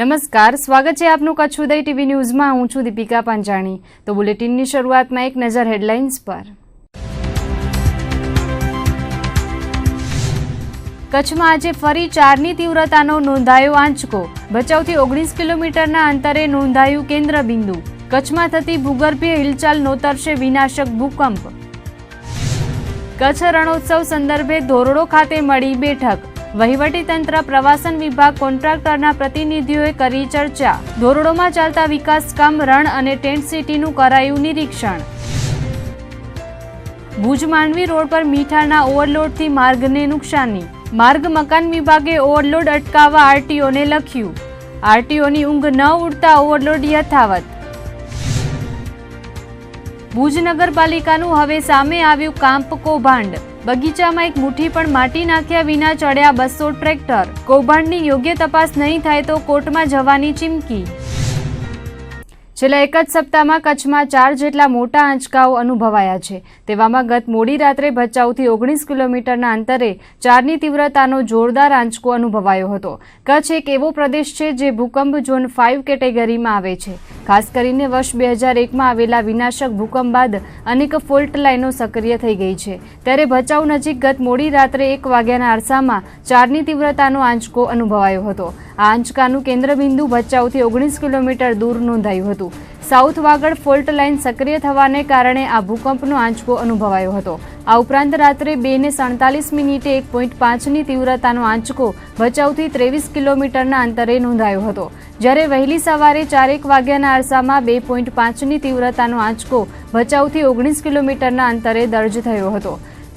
નમસ્કાર, સ્વાગત છે આપનું કચ્છ ઉદય ટીવી ન્યૂઝમાં। હું છું દીપિકા પાંચાણી। તો બુલેટિનની શરૂઆતમાં એક નજર હેડલાઇન્સ પર। કચ્છમાં આજે ફરી 4ની તીવ્રતાનો નોંધાયો આંચકો। ભચાઉથી 19 કિલોમીટરના અંતરે નોંધાયું કેન્દ્ર બિંદુ। કચ્છમાં થતી ભૂગર્ભીય હિલચાલ નોતરશે વિનાશક ભૂકંપ। કચ્છ રણોત્સવ સંદર્ભે ધોરડો ખાતે મળી બેઠક। વહીવટીતંત્ર, પ્રવાસન વિભાગ, કોન્ટ્રાક્ટરના પ્રતિનિધિઓએ કરી ચર્ચા। ધોરડોમાં ચાલતા વિકાસ કામ, રણ અને ટેન્ટ સિટીનું કરાયું નિરીક્ષણ। ભુજ માંડવી રોડ પર મીઠાના ઓવરલોડથી માર્ગને નુકસાની। માર્ગ મકાન વિભાગે ઓવરલોડ અટકાવવા આરટીઓને લખ્યું। આરટીઓની ઊંઘ ન ઉડતા ઓવરલોડ યથાવત। ભુજ નગરપાલિકાનું હવે સામે આવ્યું કાંપ કૌભાંડ। બગીચામાં એક મુઠ્ઠી પણ માટી નાખ્યા વિના ચડ્યા 200 ટ્રેક્ટર। કૌભાંડની યોગ્ય તપાસ નહીં થાય તો કોર્ટમાં જવાની ચીમકી। છેલ્લા એક જ સપ્તાહમાં કચ્છમાં 4 જેટલા મોટા આંચકાઓ અનુભવાયા છે। તેવામાં ગત મોડી રાત્રે ભચાઉથી 19 કિલોમીટરના અંતરે 4ની તીવ્રતાનો જોરદાર આંચકો અનુભવાયો હતો। કચ્છ એક એવો પ્રદેશ છે જે ભૂકંપ ઝોન 5 કેટેગરીમાં આવે છે। ખાસ કરીને વર્ષ 2001માં આવેલા વિનાશક ભૂકંપ બાદ અનેક ફોલ્ટ લાઇનો સક્રિય થઈ ગઈ છે। ત્યારે ભચાઉ નજીક ગત મોડી રાત્રે 1 વાગ્યાના અરસામાં 4ની તીવ્રતાનો આંચકો અનુભવાયો હતો। આ આંચકાનું કેન્દ્રબિંદુ ભચાઉથી 19 કિલોમીટર દૂર નોંધાયું હતું। સાઉથ વાગડ ફોલ્ટ લાઇન સક્રિય થવાને કારણે આ ભૂકંપનો આંચકો અનુભવાયો હતો। આ ઉપરાંત રાત્રે 2:47 1.5ની તીવ્રતાનો આંચકો ભચાઉથી 23 કિલોમીટરના અંતરે નોંધાયો હતો। જ્યારે વહેલી સવારે 4:01 વાગ્યાના અરસામાં 2.5ની તીવ્રતાનો આંચકો ભચાઉથી 19 કિલોમીટરના અંતરે દર્જ થયો હતો।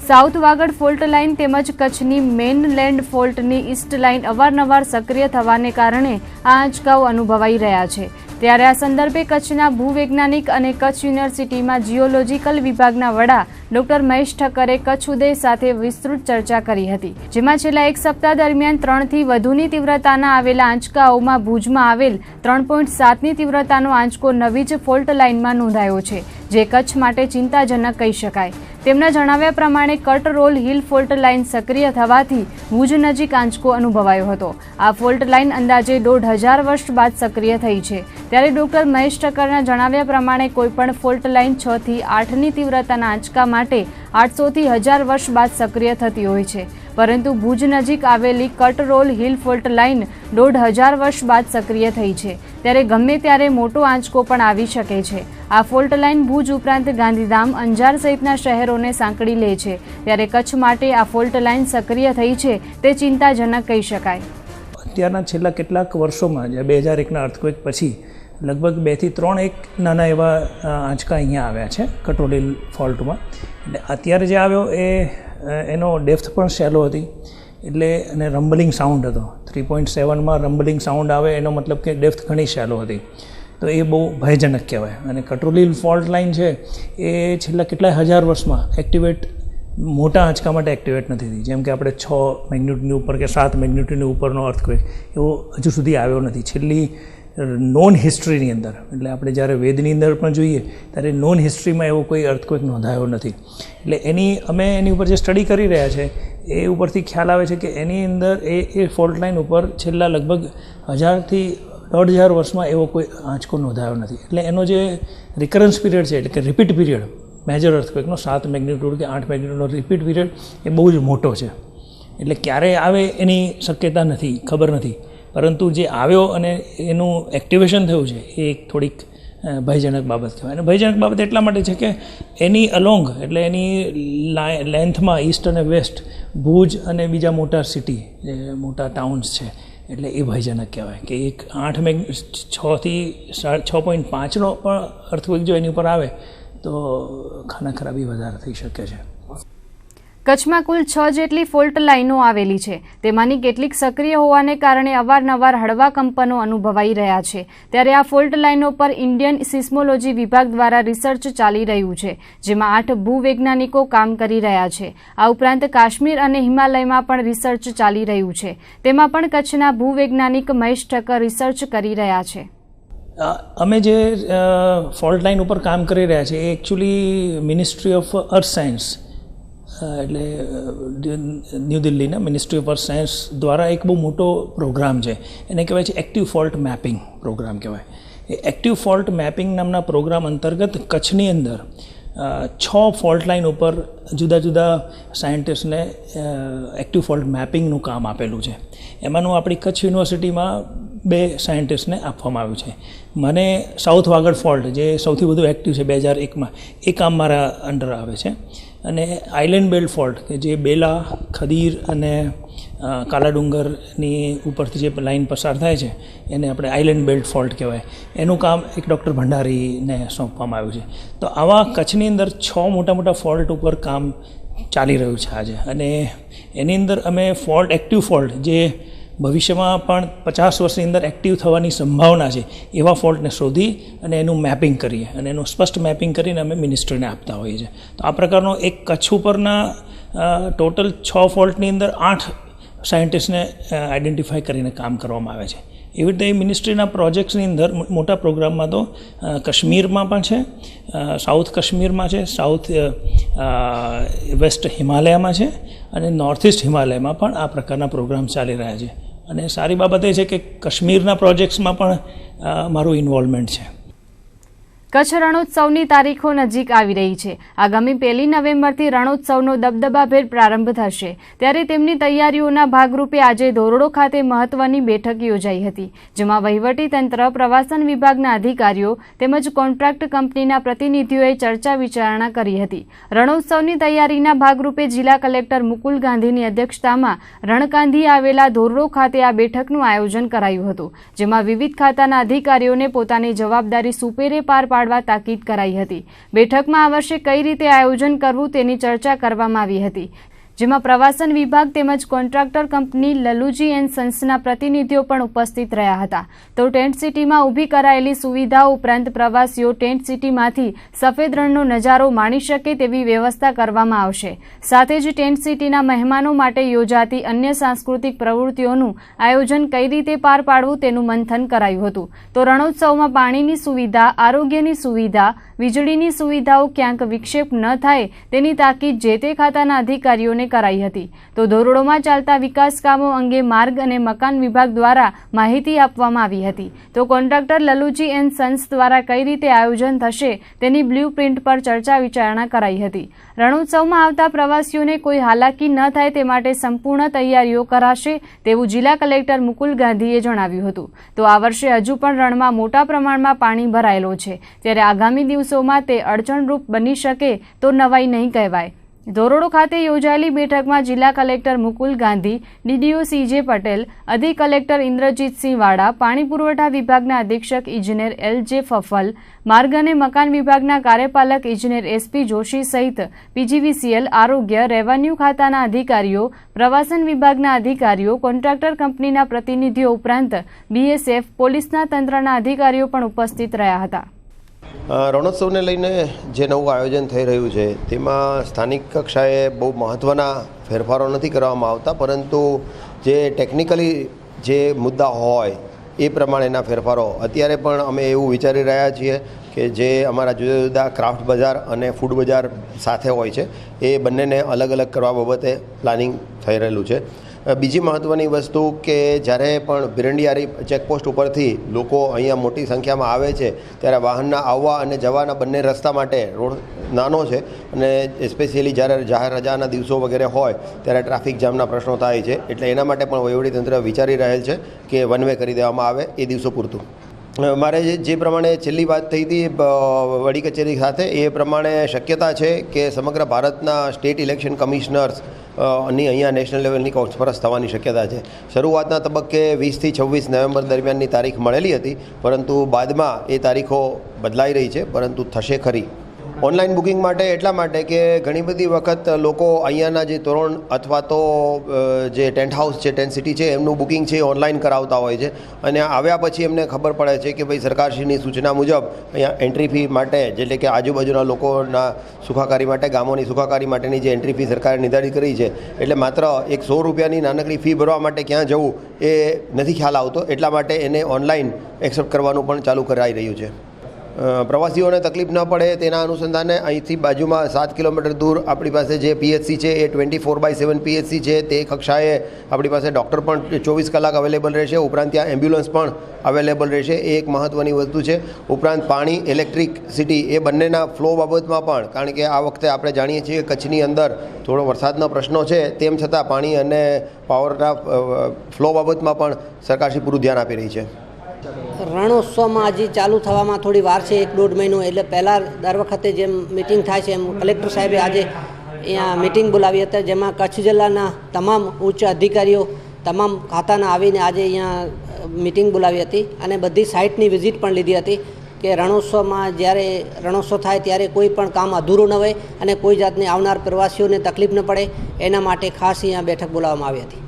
સાઉથ વાગડ ફોલ્ટ લાઇન તેમજ કચ્છની મેઇનલેન્ડ ફોલ્ટની ઈસ્ટ લાઇન અવારનવાર સક્રિય થવાને કારણે આ આંચકાઓ અનુભવાઈ રહ્યા છે। ત્યારે આ સંદર્ભે કચ્છના ભૂવૈજ્ઞાનિક અને કચ્છ યુનિવર્સિટીમાં જીઓલોજીકલ વિભાગના વડા ડોક્ટર મહેશ ઠક્કરે કચ્છ ઉદય સાથે વિસ્તૃત ચર્ચા કરી હતી। જેમાં છેલ્લા એક સપ્તાહ દરમિયાન 3થી વધુની તીવ્રતાના આવેલા આંચકાઓમાં ભુજમાં આવેલ 3.7ની તીવ્રતાનો આંચકો નવી જ ફોલ્ટ લાઇનમાં નોંધાયો છે, જે કચ્છ માટે ચિંતાજનક કહી શકાય। તેમના જણાવ્યા પ્રમાણે Katrol hill fault line સક્રિય થવાથી ભુજ નજીક આંચકો અનુભવાયો હતો। આ ફોલ્ટ લાઇન અંદાજે 1.5 વર્ષ બાદ સક્રિય થઈ છે। ત્યારે ડોક્ટર મહેશ ઠક્કરના જણાવ્યા પ્રમાણે કોઈપણ ફોલ્ટ લાઇન 6થી 8ની તીવ્રતાના આંચકા માટે 800થી 1000 વર્ષ બાદ સક્રિય થતી હોય છે, પરંતુ ભુજ નજીક આવેલી Katrol hill fault line 1.5 વર્ષ બાદ સક્રિય થઈ છે। ત્યારે ગમે ત્યારે મોટો આંચકો પણ આવી શકે છે। આ ફોલ્ટ લાઇન ભુજ ઉપરાંત ગાંધીધામ, અંજાર સહિતના શહેરોને સાંકળી લે છે। ત્યારે કચ્છ માટે આ ફોલ્ટ લાઇન સક્રિય થઈ છે તે ચિંતાજનક કહી શકાય। અત્યારના છેલ્લા કેટલાક વર્ષોમાં 2001ના અર્થક્વેક પછી લગભગ 2 થી 3 એક નાના એવા આંચકા અહીંયા આવ્યા છે કટોલ ફોલ્ટમાં। એટલે અત્યારે જે આવ્યો એનો ડેપ્થ પણ શેલો હતી, એટલે અને રમ્બલિંગ સાઉન્ડ હતો। 3.7માં રમ્બલિંગ સાઉન્ડ આવે એનો મતલબ કે ડેપ્થ ઘણી શેલો હતી, તો એ બહુ ભયજનક કહેવાય। અને કટોલ ફોલ્ટ લાઇન છે એ છેલ્લા કેટલાય હજાર વર્ષમાં મોટા આંચકા માટે એક્ટિવેટ નથી થઈ। જેમ કે આપણે 6 મેગ્નિટ્યુડની ઉપર કે 7 મેગ્નિટ્યુડની ઉપરનો અર્થક્વેક એવો હજુ સુધી આવ્યો નથી છેલ્લી નોન હિસ્ટ્રીની અંદર। એટલે આપણે જ્યારે વેદની અંદર પણ જોઈએ ત્યારે નોન હિસ્ટ્રીમાં એવો કોઈ અર્થક્વેક નોંધાયો નથી। એટલે અમે એની ઉપર જે સ્ટડી કરી રહ્યા છે એ ઉપરથી ખ્યાલ આવે છે કે એની અંદર એ ફોલ્ટ લાઇન ઉપર છેલ્લા લગભગ 1000થી 1.5 વર્ષમાં એવો કોઈ આંચકો નોંધાયો નથી। એટલે એનો જે રિકરન્સ પીરિયડ છે, એટલે કે રિપીટ પીરિયડ મેજર અર્થક્વેકનો 7 મેગ્નિટ્યુડ કે 8 મેગ્નિટ્યુડનો રિપીટ પીરિયડ એ બહુ જ મોટો છે। એટલે ક્યારે આવે એની શક્યતા નથી, ખબર નથી, પરંતુ જે આવ્યો અને એનું એક્ટિવેશન થયું છે એ એક થોડીક ભયજનક બાબત કહેવાય। અને ભયજનક બાબત એટલા માટે છે કે એની અલોંગ, એટલે એની લેન્થમાં ઈસ્ટ અને વેસ્ટ ભુજ અને બીજા મોટા સિટી, જે મોટા ટાઉન્સ છે, એટલે એ ભયજનક કહેવાય કે એક 6થી 6.5નો પણ અર્થક્વેક જો એની ઉપર આવે તો ખાના ખરાબી વધારે થઈ શકે છે। કચ્છમાં કુલ 6 જેટલી ફોલ્ટ લાઇનો આવેલી છે। તેમાંની કેટલીક સક્રિય હોવાને કારણે અવારનવાર હળવા કંપનો અનુભવાઈ રહ્યા છે। ત્યારે આ ફોલ્ટ લાઇનો પર ઇન્ડિયન સિસ્મોલોજી વિભાગ દ્વારા રિસર્ચ ચાલી રહ્યું છે, જેમાં 8 ભૂવૈજ્ઞાનિકો કામ કરી રહ્યા છે। આ ઉપરાંત કાશ્મીર અને હિમાલયમાં પણ રિસર્ચ ચાલી રહ્યું છે। તેમાં પણ કચ્છના ભૂવૈજ્ઞાનિક મહેશ ઠક્કર રિસર્ચ કરી રહ્યા છે। અમે જે ફોલ્ટ લાઇન ઉપર કામ કરી રહ્યા છીએ એ actually ministry of earth science એટલે ન્યૂ દિલ્હીના મિનિસ્ટ્રી ઓફ અર્થ સાયન્સ દ્વારા એક બહુ મોટો પ્રોગ્રામ છે, એને કહેવાય છે એક્ટિવ ફોલ્ટ મેપિંગ પ્રોગ્રામ કહેવાય. એ એક્ટિવ ફોલ્ટ મેપિંગ નામના પ્રોગ્રામ અંતર્ગત કચ્છની અંદર 6 ફોલ્ટ લાઇન ઉપર જુદા જુદા સાયન્ટિસ્ટને એક્ટિવ ફોલ્ટ મેપિંગનું કામ આપેલું છે. એમાંનું આપણી કચ્છ યુનિવર્સિટીમાં 2 સાયન્ટિસ્ટને આપવામાં આવ્યું છે. મને સાઉથ વાગડ ફોલ્ટ જે સૌથી વધુ એક્ટિવ છે 2001માં, એ કામ મારા અંડર આવે છે. અને આઇલેન્ડ બેલ્ટ ફોલ્ટ કે જે બેલા, ખદીર અને કાલા ડુંગરની ઉપરથી જે લાઇન પસાર થાય છે એને આપણે આઇલેન્ડ બેલ્ટ ફોલ્ટ કહેવાય. એનું કામ એક ડૉક્ટર ભંડારીને સોંપવામાં આવ્યું છે. તો આવા કચ્છની અંદર 6 મોટા મોટા ફોલ્ટ ઉપર કામ ચાલી રહ્યું છે આજે. અને એની અંદર અમે ફોલ્ટ, એક્ટિવ ફોલ્ટ જે ભવિષ્યમાં પણ 50 વર્ષની અંદર એક્ટિવ થવાની સંભાવના છે એવા ફોલ્ટને શોધી અને એનું મેપિંગ કરીએ અને એનું સ્પષ્ટ મેપિંગ કરીને અમે મિનિસ્ટ્રીને આપતા હોઈએ છીએ. તો આ પ્રકારનો એક કચ્છ ઉપરના ટોટલ 6 ફોલ્ટની અંદર 8 સાયન્ટિસ્ટને આઈડેન્ટિફાઈ કરીને કામ કરવામાં આવે છે. એવી રીતે એ મિનિસ્ટ્રીના પ્રોજેક્ટ્સની અંદર મોટા પ્રોગ્રામમાં તો કાશ્મીરમાં પણ છે, સાઉથ કાશ્મીરમાં છે, સાઉથ વેસ્ટ હિમાલયામાં છે અને નોર્થ ઇસ્ટ હિમાલયમાં પણ આ પ્રકારના પ્રોગ્રામ ચાલી રહ્યા છે. અને સારી બાબત એ છે કે કાશ્મીરના પ્રોજેક્ટ્સમાં પણ મારું ઇન્વોલ્વમેન્ટ છે. કચ્છ રણોત્સવની તારીખો નજીક આવી રહી છે. આગામી 1 નવેમ્બરથી રણોત્સવનો દબદબાભેર પ્રારંભ થશે, ત્યારે તેમની તૈયારીઓના ભાગરૂપે આજે ધોરડો ખાતે મહત્વની બેઠક યોજાઈ હતી, જેમાં વહીવટીતંત્ર, પ્રવાસન વિભાગના અધિકારીઓ તેમજ કોન્ટ્રાક્ટ કંપનીના પ્રતિનિધિઓએ ચર્ચા વિચારણા કરી હતી. રણોત્સવની તૈયારીના ભાગરૂપે જિલ્લા કલેક્ટર મુકુલ ગાંધીની અધ્યક્ષતામાં રણકાંધી આવેલા ધોરડો ખાતે આ બેઠકનું આયોજન કરાયું હતું, જેમાં વિવિધ ખાતાના અધિકારીઓને પોતાની જવાબદારી સુપેરે પાર તાકીદ કરાઈ હતી. બેઠકમાં આ વર્ષે કઈ રીતે આયોજન કરવું તેની ચર્ચા કરવામાં આવી હતી, જેમાં પ્રવાસન વિભાગ તેમજ કોન્ટ્રાક્ટર કંપની લલુજી એન્ડ સન્સના પ્રતિનિધિઓ પણ ઉપસ્થિત રહ્યા હતા. તો ટેન્ટ સિટીમાં ઊભી કરાયેલી સુવિધાઓ ઉપરાંત પ્રવાસીઓ ટેન્ટ સિટીમાંથી સફેદ રણનો નજારો માણી શકે તેવી વ્યવસ્થા કરવામાં આવશે. સાથે જ ટેન્ટ સિટીના મહેમાનો માટે યોજાતી અન્ય સાંસ્કૃતિક પ્રવૃત્તિઓનું આયોજન કઈ રીતે પાર પાડવું તેનું મંથન કરાયું હતું. તો રણોત્સવમાં પાણીની સુવિધા, આરોગ્યની સુવિધા, વીજળીની સુવિધાઓ ક્યાંક વિક્ષેપ ન થાય તેની તાકીદ જે તે ખાતાના અધિકારીઓને કરાઈ હતી. તો ધોરડોમાં ચાલતા વિકાસ કામો અંગે માર્ગ અને મકાન વિભાગ દ્વારા માહિતી આપવામાં આવી હતી. તો કોન્ટ્રાક્ટર લલુજી એન્ડ સન્સ દ્વારા કઈ રીતે આયોજન થશે તેની બ્લુ પ્રિન્ટ પર ચર્ચા વિચારણા કરાઈ હતી. રણોત્સવમાં આવતા પ્રવાસીઓને કોઈ હાલાકી ન થાય તે માટે સંપૂર્ણ તૈયારીઓ કરાશે તેવું જિલ્લા કલેક્ટર મુકુલ ગાંધીએ જણાવ્યું હતું. તો આ વર્ષે હજુ પણ રણમાં મોટા પ્રમાણમાં પાણી ભરાયેલો છે, ત્યારે આગામી દિવસોમાં તે અડચણરૂપ બની શકે તો નવાઈ નહીં કહેવાય. ધોરડો ખાતે યોજાયેલી બેઠકમાં જિલ્લા collector Mukul Gandhi, DDO CJ Patel, અધિક કલેક્ટર ઇન્દ્રજીતસિંહ વાડા, પાણી પુરવઠા વિભાગના અધિક્ષક ઇજનેર LJ ફફલ, માર્ગ અને મકાન વિભાગના કાર્યપાલક ઇજનેર SP જોશી સહિત PGVCL, આરોગ્ય, રેવન્યુ ખાતાના અધિકારીઓ, પ્રવાસન વિભાગના અધિકારીઓ, કોન્ટ્રાક્ટર કંપનીના પ્રતિનિધિઓ ઉપરાંત BSF, પોલીસના તંત્રના અધિકારીઓ પણ ઉપસ્થિત રહ્યા હતા. રણોત્સવને લઈને જે નવું આયોજન થઈ રહ્યું છે તેમાં સ્થાનિક કક્ષાએ બહુ મહત્ત્વના ફેરફારો નથી કરવામાં આવતા, પરંતુ જે ટેકનિકલી જે મુદ્દા હોય એ પ્રમાણેના ફેરફારો અત્યારે પણ અમે એવું વિચારી રહ્યા છીએ કે જે અમારા જુદા જુદા ક્રાફ્ટ બજાર અને ફૂડ બજાર સાથે હોય છે એ બંનેને અલગ અલગ કરવા બાબતે પ્લાનિંગ થઈ રહેલું છે. બીજી મહત્ત્વની વસ્તુ કે જ્યારે પણ બિરંડિયારી ચેકપોસ્ટ ઉપરથી લોકો અહીંયા મોટી સંખ્યામાં આવે છે ત્યારે વાહનના આવવા અને જવાના બંને રસ્તા માટે રોડ નાનો છે અને સ્પેશિયલી જ્યારે જાહેર રજાના દિવસો વગેરે હોય ત્યારે ટ્રાફિક જામના પ્રશ્નો થાય છે, એટલે એના માટે પણ વહીવટીતંત્ર વિચારી રહેલ છે કે વન વે કરી દેવામાં આવે એ દિવસો પૂરતું. મારે જે પ્રમાણે છેલ્લી વાત થઈ હતી વડી કચેરી સાથે, એ પ્રમાણે શક્યતા છે કે સમગ્ર ભારતના સ્ટેટ ઇલેક્શન કમિશનર્સ ની અહીંયા નેશનલ લેવલની કોન્ફરન્સ થવાની શક્યતા છે. શરૂઆતના તબક્કે 20 થી 26 નવેમ્બર દરમિયાનની તારીખ મળેલી હતી, પરંતુ બાદમાં એ તારીખો બદલાઈ રહી છે, પરંતુ થશે ખરી. ઓનલાઈન બુકિંગ માટે એટલા માટે કે ઘણી બધી વખત લોકો અહીંયાના જે તોરણ અથવા તો જે ટેન્ટ હાઉસ છે, ટેન્ટ સિટી છે, એમનું બુકિંગ છે ઓનલાઈન કરાવતા હોય છે અને આવ્યા પછી એમને ખબર પડે છે કે ભાઈ સરકારશ્રીની સૂચના મુજબ અહીંયા એન્ટ્રી ફી માટે, એટલે કે આજુબાજુના લોકોના સુખાકારી માટે, ગામોની સુખાકારી માટેની જે એન્ટ્રી ફી સરકારે નિર્ધારિત કરી છે, એટલે માત્ર 100 રૂપિયાની નાનકડી ફી ભરવા માટે ક્યાં જવું એ નથી ખ્યાલ આવતો, એટલા માટે એને ઓનલાઈન એક્સેપ્ટ કરવાનું પણ ચાલુ કરાઈ રહ્યું છે. પ્રવાસીઓને તકલીફ ન પડે તેના અનુસંધાને અહીંથી બાજુમાં 7 કિલોમીટર દૂર આપણી પાસે જે પીએચસી છે એ 24/7 પીએચસી છે. તે કક્ષાએ આપણી પાસે ડૉક્ટર પણ 24 કલાક અવેલેબલ રહેશે. ઉપરાંત ત્યાં એમ્બ્યુલન્સ પણ અવેલેબલ રહેશે. એ એક મહત્ત્વની વસ્તુ છે. ઉપરાંત પાણી, ઇલેક્ટ્રિસિટી એ બંનેના ફ્લો બાબતમાં પણ, કારણ કે આ વખતે આપણે જાણીએ છીએ કે કચ્છની અંદર થોડો વરસાદના પ્રશ્નો છે, તેમ છતાં પાણી અને પાવરના ફ્લો બાબતમાં પણ સરકારશ્રી પૂરું ધ્યાન આપી રહી છે. રણોત્સવમાં હજી ચાલુ થવામાં થોડી વાર છે, 1-1.5 મહિનો. એટલે પહેલાં દર વખતે જેમ મિટિંગ થાય છે એમ કલેક્ટર સાહેબે આજે અહીંયા મિટિંગ બોલાવી હતી, જેમાં કચ્છ જિલ્લાના તમામ ઉચ્ચ અધિકારીઓ તમામ ખાતાના આવીને આજે અહીંયા મિટિંગ બોલાવી હતી અને બધી સાઇટની વિઝિટ પણ લીધી હતી કે રણોત્સવમાં જ્યારે રણોત્સવ થાય ત્યારે કોઈ પણ કામ અધૂરું ન હોય અને કોઈ જાતની આવનાર પ્રવાસીઓને તકલીફ ન પડે, એના માટે ખાસ અહીંયા બેઠક બોલાવવામાં આવી હતી.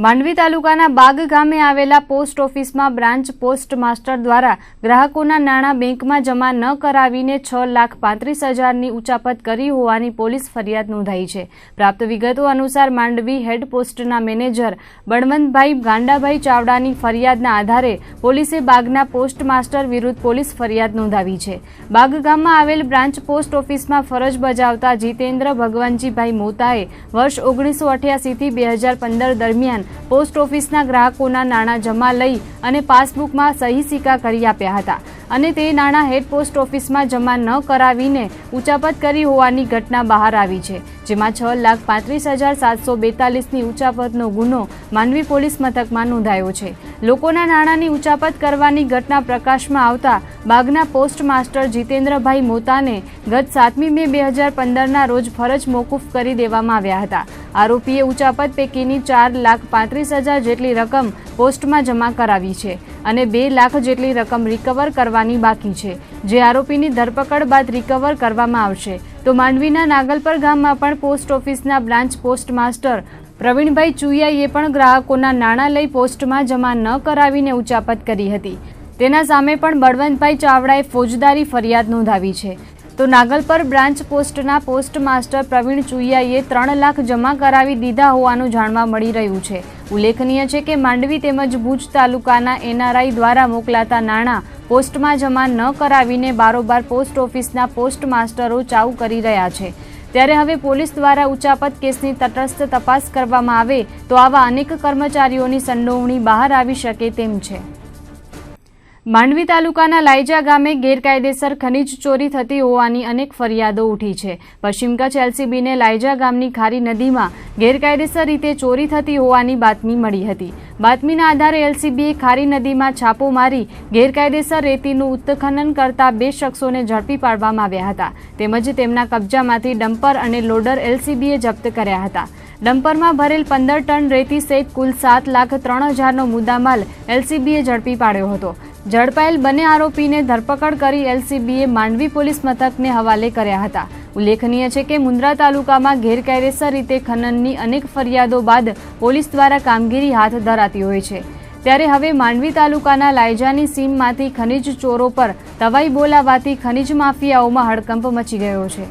માંડવી તાલુકાના બાગ ગામે આવેલા પોસ્ટ ઓફિસમાં બ્રાન્ચ પોસ્ટ માસ્ટર દ્વારા ગ્રાહકોના નાણાં બેંકમાં જમા ન કરાવીને 6,35,000ની ઉચાપત કરી હોવાની પોલીસ ફરિયાદ નોંધાઈ છે. પ્રાપ્ત વિગતો અનુસાર માંડવી હેડ પોસ્ટના મેનેજર બળવંતભાઈ ગાંડાભાઈ ચાવડાની ફરિયાદના આધારે પોલીસે બાગના પોસ્ટ માસ્ટર વિરુદ્ધ પોલીસ ફરિયાદ નોંધાવી છે. બાગ ગામમાં આવેલ બ્રાન્ચ પોસ્ટ ઓફિસમાં ફરજ બજાવતા જીતેન્દ્ર ભગવાનજીભાઈ મોતાએ વર્ષ 1988 થી 2015 દરમિયાન પોસ્ટ ઓફિસના ગ્રાહકોના નાણાં જમા લઈ અને પાસબુકમાં સહી સિક્કા કરી આપ્યા હતા અને તે નાણાં હેડ પોસ્ટ ઓફિસમાં જમા ન કરાવીને ઉચાપત કરી હોવાની ઘટના બહાર આવી છે, જેમાં 6,35,742ની ઉચાપતનો ગુનો માંડવી પોલીસ મથકમાં નોંધાયો છે. લોકોના નાણાંની ઉચાપત કરવાની ઘટના પ્રકાશમાં આવતા બાગના પોસ્ટ માસ્ટર જીતેન્દ્રભાઈ મોતાને ગત 7મી મે 2015ના રોજ ફરજ મોકૂફ કરી દેવામાં આવ્યા હતા. આરોપીએ ઉચાપત પૈકીની 4,35,000 જેટલી રકમ પોસ્ટમાં જમા કરાવી છે અને 2 લાખ જેટલી રકમ રિકવર કરવાની બાકી છે, જે આરોપીની ધરપકડ બાદ રિકવર કરવામાં આવશે. તો માંડવીના નાગલપર ગામમાં પણ પોસ્ટ ઓફિસના બ્રાન્ચ પોસ્ટ માસ્ટર પ્રવીણભાઈ ચુયાઈએ પણ ગ્રાહકોના નાણાં લઈ પોસ્ટમાં જમા ન કરાવીને ઉચાપત કરી હતી. તેના સામે પણ બળવંતભાઈ ચાવડાએ ફોજદારી ફરિયાદ નોંધાવી છે. તો નાગલપર બ્રાન્ચ પોસ્ટના પોસ્ટ માસ્ટર પ્રવીણ ચુયાઈએ 3 લાખ જમા કરાવી દીધા હોવાનું જાણવા મળી રહ્યું છે. ઉલ્લેખનીય છે કે માંડવી તેમજ ભુજ તાલુકાના એનઆરઆઈ દ્વારા મોકલાતા નાણાં પોસ્ટમાં જમા ન કરાવીને બારોબાર પોસ્ટ ઓફિસના પોસ્ટ માસ્ટરો ચાઉ કરી રહ્યા છે. ત્યારે હવે પોલીસ દ્વારા ઉચાપત કેસની તટસ્થ તપાસ કરવામાં આવે તો આવા અનેક કર્મચારીઓની સંડોવણી બહાર આવી શકે તેમ છે. માંડવી તાલુકાના લાયજા ગામે ગેરકાયદેસર ખનીજ ચોરી થતી હોવાની અનેક ફરિયાદો ઉઠી છે. પશ્ચિમ કચ્છ એલસીબીને લાયજા ગામની ખારી નદીમાં ગેરકાયદેસર રીતે ચોરી થતી હોવાની બાતમી મળી હતી. બાતમીના આધારે એલસીબીએ ખારી નદીમાં છાપો મારી ગેરકાયદેસર રેતીનું ઉત્ખનન કરતા 2 શખ્સોને ઝડપી પાડવામાં આવ્યા હતા. તેમજ તેમના કબજામાંથી ડમ્પર અને લોડર એલસીબીએ જપ્ત કર્યા હતા. ડમ્પરમાં ભરેલ 15 ટન રેતી સહિત કુલ 7,03,000નો મુદ્દામાલ એલસીબીએ ઝડપી પાડ્યો હતો. ઝડપાયેલ બંને આરોપીને ધરપકડ કરી એલસીબીએ માંડવી પોલીસ મથકને હવાલે કર્યા હતા. ઉલ્લેખનીય છે કે મુન્દ્રા તાલુકામાં ગેરકાયદેસર રીતે ખનનની અનેક ફરિયાદો બાદ પોલીસ દ્વારા કામગીરી હાથ ધરાતી હોય છે. ત્યારે હવે માંડવી તાલુકાના લાયજાની સીમમાંથી ખનીજ ચોરો પર તવાઈ બોલાવાથી ખનીજ માફિયાઓમાં હડકંપ મચી ગયો છે.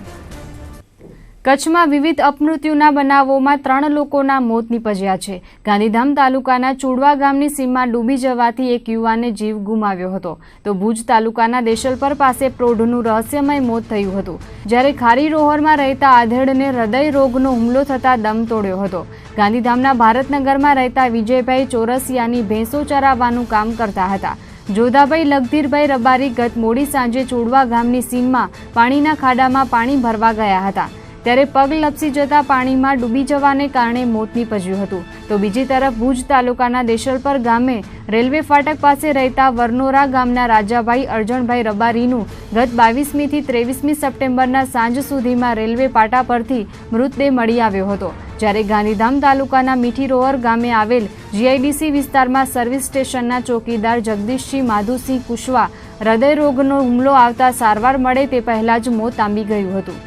કચ્છમાં વિવિધ અપમૃત્યુના બનાવોમાં 3 લોકોના મોત નીપજ્યા છે. ગાંધીધામ તાલુકાના ચુડવા ગામની સીમમાં ડૂબી જવાથી એક યુવાને જીવ ગુમાવ્યો હતો, તો ભુજ તાલુકાના દેશલપર પાસે પ્રૌઢનું રહસ્યમય મોત થયું હતું. જ્યારે ખારી રોહરમાં રહેતા આધેડને હૃદય રોગનો હુમલો થતાં દમ તોડ્યો હતો. ગાંધીધામના ભારતનગરમાં રહેતા વિજયભાઈ ચોરસિયાની ભેંસો ચરાવવાનું કામ કરતા હતા. જોધાભાઈ લગધીરભાઈ રબારી ગત મોડી સાંજે ચુડવા ગામની સીમમાં પાણીના ખાડામાં પાણી ભરવા ગયા હતા. ત્યારે પગ લપસી જતા પાણીમાં ડૂબી જવાને કારણે મોત નીપજ્યું હતું. તો બીજી તરફ ભુજ તાલુકાના દેશલપર ગામે રેલવે ફાટક પાસે રહેતા વરનોરા ગામના રાજાભાઈ અરજણભાઈ રબારીનું ગત 22મી થી 23મી સપ્ટેમ્બરના સાંજ સુધીમાં રેલવે પાટા પરથી મૃતદેહ મળી આવ્યો હતો. જ્યારે ગાંધીધામ તાલુકાના મીઠીરોહર ગામે આવેલ જીઆઈડીસી વિસ્તારમાં સર્વિસ સ્ટેશનના ચોકીદાર જગદીશસિંહ માધુસિંહ કુશવા હૃદયરોગનો હુમલો આવતા સારવાર મળે તે પહેલા જ મોત આંબી ગયું હતું.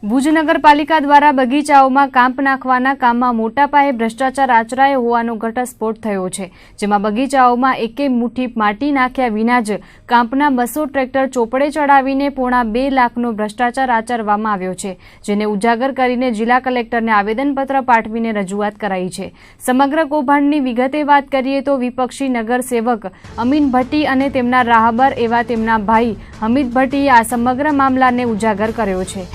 ભુજ નગરપાલિકા દ્વારા બગીચાઓમાં કાંપ નાખવાના કામમાં મોટા પાયે ભ્રષ્ટાચાર આચરાયો હોવાનો ઘટસ્ફોટ થયો છે, જેમાં બગીચાઓમાં એકે મુઠ્ઠી માટી નાખ્યા વિના જ કાંપના 200 ટ્રેક્ટર ચોપડે ચડાવીને પોણા 2 લાખનો ભ્રષ્ટાચાર આચરવામાં આવ્યો છે, જેને ઉજાગર કરીને જિલ્લા કલેક્ટરને આવેદનપત્ર પાઠવીને રજૂઆત કરાઈ છે. સમગ્ર કૌભાંડની વિગતે વાત કરીએ તો વિપક્ષી નગરસેવક અમીન ભટ્ટી અને તેમના રાહબર એવા તેમના ભાઈ હમીદ ભટ્ટીએ આ સમગ્ર મામલાને ઉજાગર કર્યો છે,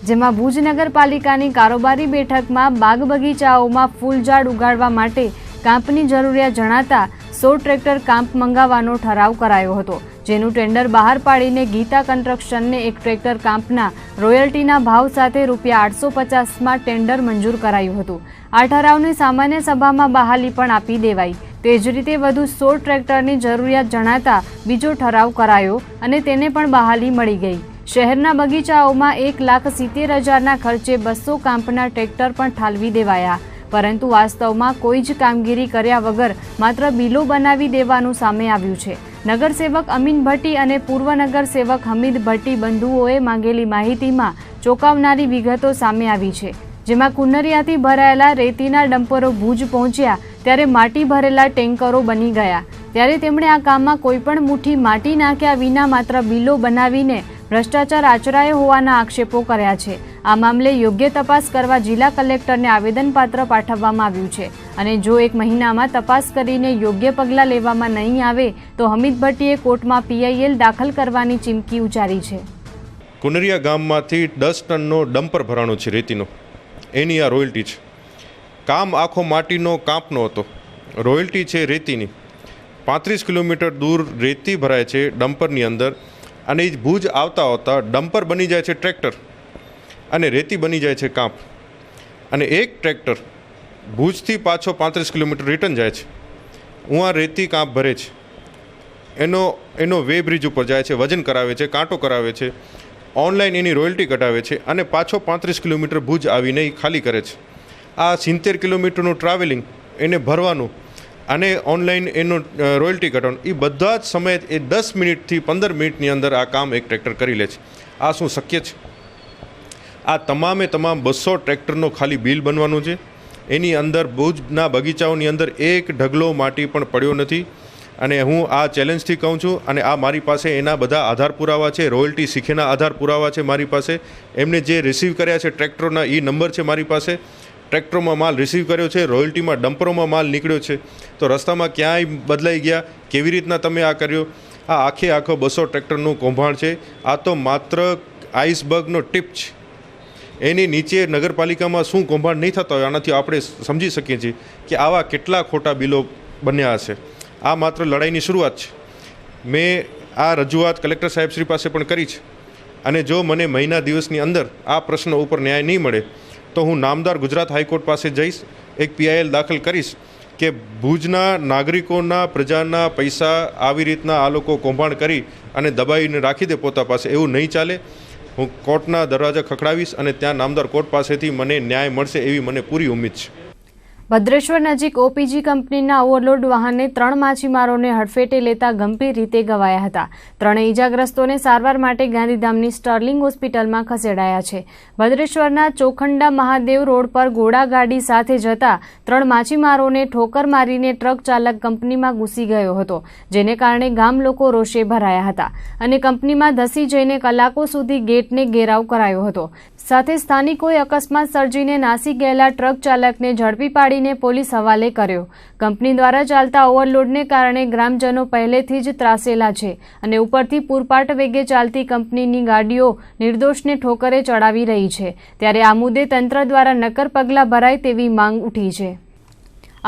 જેમાં ભુજ નગરપાલિકાની કારોબારી બેઠકમાં બાગ બગીચાઓમાં ફૂલઝાડ ઉગાડવા માટે કાંપની જરૂરિયાત જણાતા 100 ટ્રેક્ટર કાંપ મંગાવવાનો ઠરાવ કરાયો હતો, જેનું ટેન્ડર બહાર પાડીને ગીતા કન્સ્ટ્રક્શનને એક ટ્રેક્ટર કાંપના રોયલ્ટીના ભાવ સાથે ₹850માં ટેન્ડર મંજૂર કરાયું હતું. આ ઠરાવની સામાન્ય સભામાં બહાલી પણ આપી દેવાઈ. તે જ રીતે વધુ 100 ટ્રેક્ટરની જરૂરિયાત જણાતા બીજો ઠરાવ કરાયો અને તેને પણ બહાલી મળી ગઈ. શહેરના બગીચાઓમાં 1,70,000ના ખર્ચે 200 કાંપના ટ્રેક્ટર પણ ઠાલવી દેવાયા, પરંતુ વાસ્તવમાં કોઈ જ કામગીરી કર્યા વગર માત્ર બિલો બનાવી દેવાનું સામે આવ્યું છે. નગરસેવક અમીન ભટ્ટી અને પૂર્વ નગરસેવક હમીદ ભટ્ટી બંધુઓએ માંગેલી માહિતીમાં ચોંકાવનારી વિગતો સામે આવી છે, જેમાં કુનરિયાથી ભરાયેલા રેતીના ડમ્પરો ભુજ પહોંચ્યા ત્યારે માટી ભરેલા ટેન્કરો બની ગયા. ત્યારે તેમણે આ કામમાં કોઈપણ મુઠ્ઠી માટી નાખ્યા વિના માત્ર બિલો બનાવીને ભ્રષ્ટાચાર આચરાયો હોવાના આક્ષેપો કર્યા છે. આ મામલે યોગ્ય તપાસ કરવા જિલ્લા કલેક્ટરને આવેદનપત્ર પાઠવવામાં આવ્યું છે અને જો 1 મહિનામાં તપાસ કરીને યોગ્ય પગલાં લેવામાં નહીં આવે તો હમીદ ભટ્ટીએ કોર્ટમાં PIL દાખલ કરવાની ચીમકી ઉચ્ચારી છે. કુનરિયા ગામમાંથી 10 ટનનો ડમ્પર ભરાણો છે રેતીનો, એની આ રોયલ્ટી છે. કામ આખો માટીનો કાંપનો હતો, રોયલ્ટી છે રેતીની. 35 કિલોમીટર દૂર રેતી ભરાય છે ડમ્પરની અંદર અને એ ભુજ આવતા ડમ્પર બની જાય છે ટ્રેક્ટર અને રેતી બની જાય છે કાંપ. અને એક ટ્રેક્ટર ભુજથી પાછો 35 કિલોમીટર રિટર્ન જાય છે. હું આ રેતી કાંપ ભરે છે, એનો વે બ્રિજ ઉપર જાય છે, વજન કરાવે છે, કાંટો કરાવે છે, ઓનલાઈન એની રોયલ્ટી કઢાવે છે અને પાછો 35 કિલોમીટર ભુજ આવીને એ ખાલી કરે છે. આ 70 કિલોમીટરનું ટ્રાવેલિંગ એને ભરવાનું અને ઓનલાઈન એનો રોયલ્ટી કઢાવવાનું, એ બધા જ સમયે એ 10 મિનિટથી 15 મિનિટની અંદર આ કામ એક ટ્રેક્ટર કરી લે છે. આ શું શક્ય છે? આ તમામ 200 ટ્રેક્ટરનો ખાલી બિલ બનવાનું છે. એની અંદર ભુજના બગીચાઓની અંદર એક ઢગલો માટી પણ પડ્યો નથી. અને હું આ ચેલેન્જથી કહું છું અને આ મારી પાસે એના બધા આધાર પુરાવા છે, રોયલ્ટી શીખેના આધાર પુરાવા છે મારી પાસે. એમને જે રિસીવ કર્યા છે ટ્રેક્ટરોના એ નંબર છે મારી પાસે. ટ્રેક્ટરોમાં માલ રિસીવ કર્યો છે, રોયલ્ટીમાં ડમ્પરોમાં માલ નીકળ્યો છે. તો રસ્તામાં ક્યાંય બદલાઈ ગયા, કેવી રીતના તમે આ કર્યો? આ આખો 200 ટ્રેક્ટરનું કૌભાંડ છે. આ તો માત્ર આઈસબર્ગનો ટીપ છે. એની નીચે નગરપાલિકામાં શું કૌભાંડ નહીં થતા હોય આનાથી આપણે સમજી શકીએ છીએ કે આવા કેટલા ખોટા બિલો બન્યા હશે. આ માત્ર લડાઈની શરૂઆત છે. મેં આ રજૂઆત કલેક્ટર સાહેબશ્રી પાસે પણ કરી છે અને જો મને મહિના દિવસની અંદર આ પ્રશ્ન ઉપર ન્યાય નહીં મળે તો હું નામદાર ગુજરાત હાઈકોર્ટ પાસે જઈશ, એક PIL દાખલ કરીશ કે ભુજના નાગરિકોના પ્રજાના પૈસા આવી રીતના આ લોકો કૌભાંડ કરી અને દબાવીને રાખી દે પોતા પાસે. એવું નહીં ચાલે. હું કોર્ટના દરવાજા ખખડાવીશ અને ત્યાં નામદાર કોર્ટ પાસેથી મને ન્યાય મળશે એવી મને પૂરી ઉમ્મીદ છે. ભદ્રેશ્વર નજીક OPG કંપનીના ઓવરલોડ વાહને 3 માછીમારોને હડફેટે લેતા ગંભીર રીતે ઘવાયા હતા. 3 ઈજાગ્રસ્તોને સારવાર માટે ગાંધીધામની સ્ટર્લિંગ હોસ્પિટલમાં ખસેડાયા છે. ભદ્રેશ્વરના ચોખંડા મહાદેવ રોડ પર ઘોડાગાડી સાથે જતા 3 માછીમારોને ઠોકર મારીને ટ્રક ચાલક કંપનીમાં ઘૂસી ગયો હતો, જેને કારણે ગામ લોકો રોષે ભરાયા હતા અને કંપનીમાં ધસી જઈને કલાકો સુધી ગેટને ઘેરાવ કરાયો હતો. સાથે સ્થાનિકોએ અકસ્માત સર્જીને નાસી ગયેલા ટ્રક ચાલકને ઝડપી પાડીને પોલીસ હવાલે કર્યો. કંપની દ્વારા ચાલતા ઓવરલોડને કારણે ગ્રામજનો પહેલેથી જ ત્રાસેલા છે અને ઉપરથી પૂરપાટ વેગે ચાલતી કંપનીની ગાડીઓ નિર્દોષને ઠોકરે ચડાવી રહી છે. ત્યારે આ મુદ્દે તંત્ર દ્વારા નક્કર પગલાં ભરાય તેવી માંગ ઉઠી છે.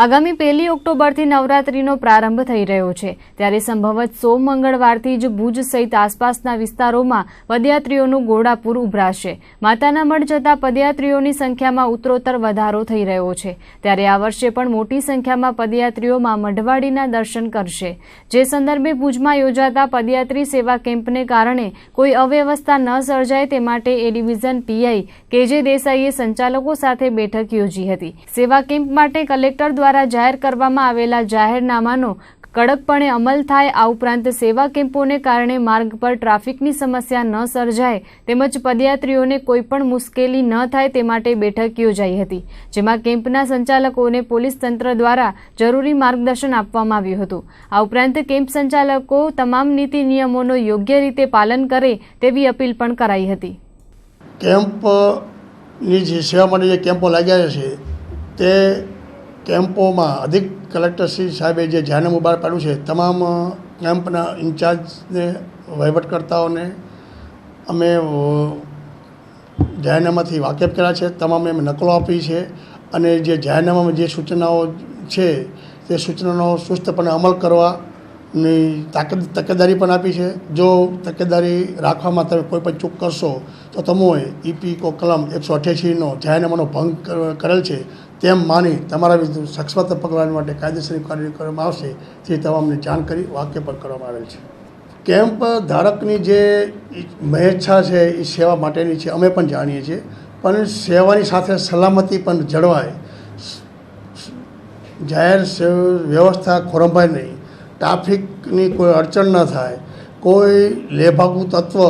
આગામી 1 ઓક્ટોબરથી નવરાત્રીનો પ્રારંભ થઈ રહ્યો છે, ત્યારે સંભવત સોમ મંગળવારથી જ ભુજ સહિત આસપાસના વિસ્તારોમાં પદયાત્રીઓનું ઘોડાપૂર ઉભરાશે. માતાના મઢ જતા પદયાત્રીઓની સંખ્યામાં ઉત્તરોત્તર વધારો થઈ રહ્યો છે. ત્યારે આ વર્ષે પણ મોટી સંખ્યામાં પદયાત્રીઓ માં મઢવાડીના દર્શન કરશે. જે સંદર્ભે ભુજમાં યોજાતા પદયાત્રી સેવા કેમ્પને કારણે કોઈ અવ્યવસ્થા ન સર્જાય તે માટે A ડિવિઝન PI KJ દેસાઈએ સંચાલકો સાથે બેઠક યોજી હતી. સેવા કેમ્પ માટે કલેક્ટર દ્વારા જાહેર કરવામાં આવેલા જાહેરનામાનો કડકપણે અમલ થાય, આ ઉપરાંત સેવા કેમ્પોને કારણે માર્ગ પર ટ્રાફિકની સમસ્યા ન સર્જાય તેમજ પદયાત્રીઓને કોઈપણ મુશ્કેલી ન થાય તે માટે બેઠક યોજાઈ હતી, જેમાં કેમ્પના સંચાલકોને પોલીસ તંત્ર દ્વારા જરૂરી માર્ગદર્શન આપવામાં આવ્યું હતું. આ ઉપરાંત કેમ્પ સંચાલકો તમામ નીતિ નિયમોનો યોગ્ય રીતે પાલન કરે તેવી અપીલ પણ કરાઈ હતી. કેમ્પની જે સેવા માટે જે કેમ્પો લાગ્યા છે તે કેમ્પોમાં અધિક કલેક્ટરશ્રી સાહેબે જે જાહેરનામું બહાર પાડ્યું છે, તમામ કેમ્પના ઇન્ચાર્જને, વહીવટકર્તાઓને અમે જાહેરનામાથી વાકેફ કર્યા છે. તમામે અમે નકલો આપી છે અને જે જાહેરનામામાં જે સૂચનાઓ છે તે સૂચનાનો ચુસ્તપણે અમલ કરવાની તકેદારી પણ આપી છે. જો તકેદારી રાખવામાં તમે કોઈ પણ ચૂક કરશો તો તમોએ EPCO કલમ 188નો જાહેરનામાનો ભંગ કરેલ છે તેમ માની તમારા વિરુદ્ધ સખત પગલાં માટે કાયદેસરની કાર્યવાહી કરવામાં આવશે તે તમામને જાણ કરી વાકેફ પણ કરવામાં આવેલ છે. કેમ્પ ધારકની જે મહેચ્છા છે એ સેવા માટેની છે, અમે પણ જાણીએ છીએ, પણ સેવાની સાથે સલામતી પણ જળવાય, જાહેર વ્યવસ્થા ખોરંભાય નહીં, ટ્રાફિકની કોઈ અડચણ ન થાય, કોઈ લેભાગુ તત્વ